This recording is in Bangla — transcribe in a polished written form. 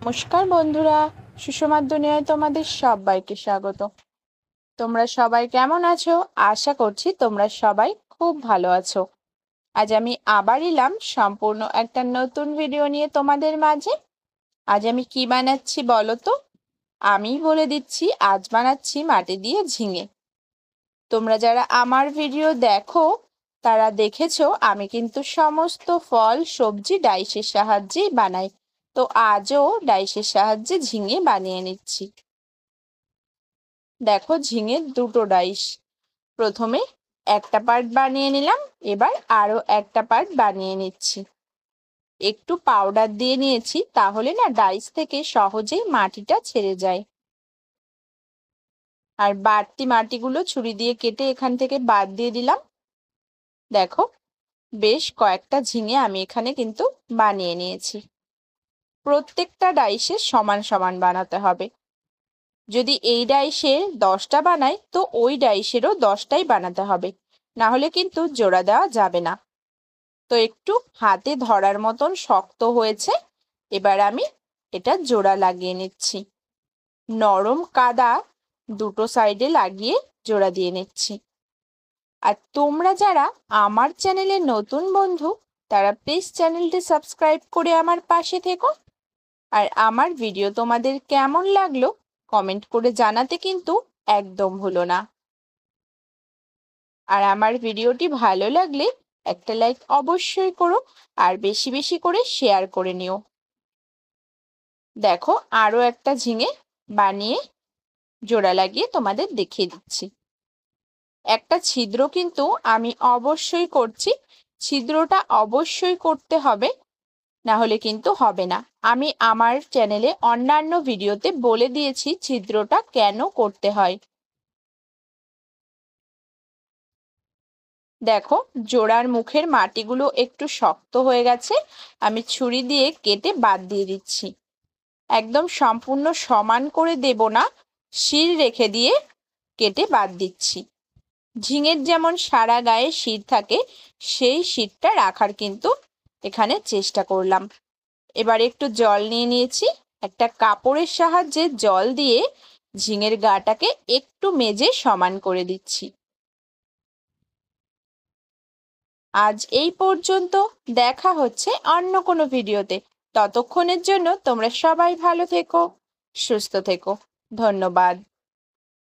নমস্কার বন্ধুরা, সুষমার দুনিয়ায় তোমাদের সবাইকে স্বাগত। তোমরা সবাই কেমন আছো? আশা করছি তোমরা সবাই খুব ভালো আছো। আজ আমি আবার এলাম সম্পূর্ণ একটা নতুন ভিডিও নিয়ে তোমাদের মাঝে। আজ আমি কি বানাচ্ছি বলো তো? আমি বলে দিচ্ছি, আজ বানাচ্ছি মাটি দিয়ে ঝিঙে। তোমরা যারা আমার ভিডিও দেখো তারা দেখেছো আমি কিন্তু সমস্ত ফল সবজি ডাইসের সাহায্যেই বানাই। তো আজও ডাইসের সাহায্যে ঝিঙে বানিয়ে নিচ্ছি। দেখো, ঝিঙের দুটো ডাইস। প্রথমে একটা পার্ট বানিয়ে নিলাম, এবার আরো একটা পার্ট বানিয়ে নিচ্ছি। একটু পাউডার দিয়ে নিয়েছি, তাহলে না ডাইস থেকে সহজেই মাটিটা ছেড়ে যায়। আর বাড়তি মাটিগুলো ছুরি দিয়ে কেটে এখান থেকে বাদ দিয়ে দিলাম। দেখো, বেশ কয়েকটা ঝিঙে আমি এখানে কিন্তু বানিয়ে নিয়েছি। প্রত্যেকটা ডাইসে সমান সমান বানাতে হবে। যদি এই ডাইসের 10টা বানাই তো ওই ডাইসেরও 10টাই বানাতে হবে, না হলে কিন্তু জোড়া দেওয়া যাবে না। তো একটু হাতে ধরার মতন শক্ত হয়েছে, এবার আমি এটা জোড়া লাগিয়ে নিচ্ছি। নরম কাদা দুটো সাইডে লাগিয়ে জোড়া দিয়ে নিচ্ছি। আর তোমরা যারা আমার চ্যানেলে নতুন বন্ধু, তারা প্লিজ চ্যানেলটি সাবস্ক্রাইব করে আমার পাশে থেকো। আর আমার ভিডিও তোমাদের কেমন লাগলো কমেন্ট করে জানাতে কিন্তু একদম ভুলো না। আর আমার ভিডিওটি ভালো লাগলে একটা লাইক অবশ্যই করো, আর বেশি বেশি করে শেয়ার করে নিও। দেখো, আরো একটা ঝিঙে বানিয়ে জোড়া লাগিয়ে তোমাদের দেখিয়ে দিচ্ছি। একটা ছিদ্র কিন্তু আমি অবশ্যই করছি, ছিদ্রটা অবশ্যই করতে হবে, না হলে কিন্তু হবে না। আমি আমার চ্যানেলে অন্যান্য ভিডিওতে বলে দিয়েছি ছিদ্রটা কেন করতে হয়। দেখো, জোড়ার মুখের মাটিগুলো একটু শক্ত হয়ে গেছে, আমি ছুরি দিয়ে কেটে বাদ দিয়ে দিচ্ছি। একদম সম্পূর্ণ সমান করে দেব না, শির রেখে দিয়ে কেটে বাদ দিচ্ছি। ঝিঙের যেমন সারা গায়ে শির থাকে, সেই শিরটা রাখার কিন্তু এখানে চেষ্টা করলাম। এবার একটু জল নিয়ে নিয়েছি, একটা কাপড়ের সাহায্যে জল দিয়ে ঝিঙের গাটাকে একটু মেজে সমান করে দিচ্ছি। আজ এই পর্যন্ত, দেখা হচ্ছে অন্য কোনো ভিডিওতে। ততক্ষণের জন্য তোমরা সবাই ভালো থেকো, সুস্থ থেকো। ধন্যবাদ।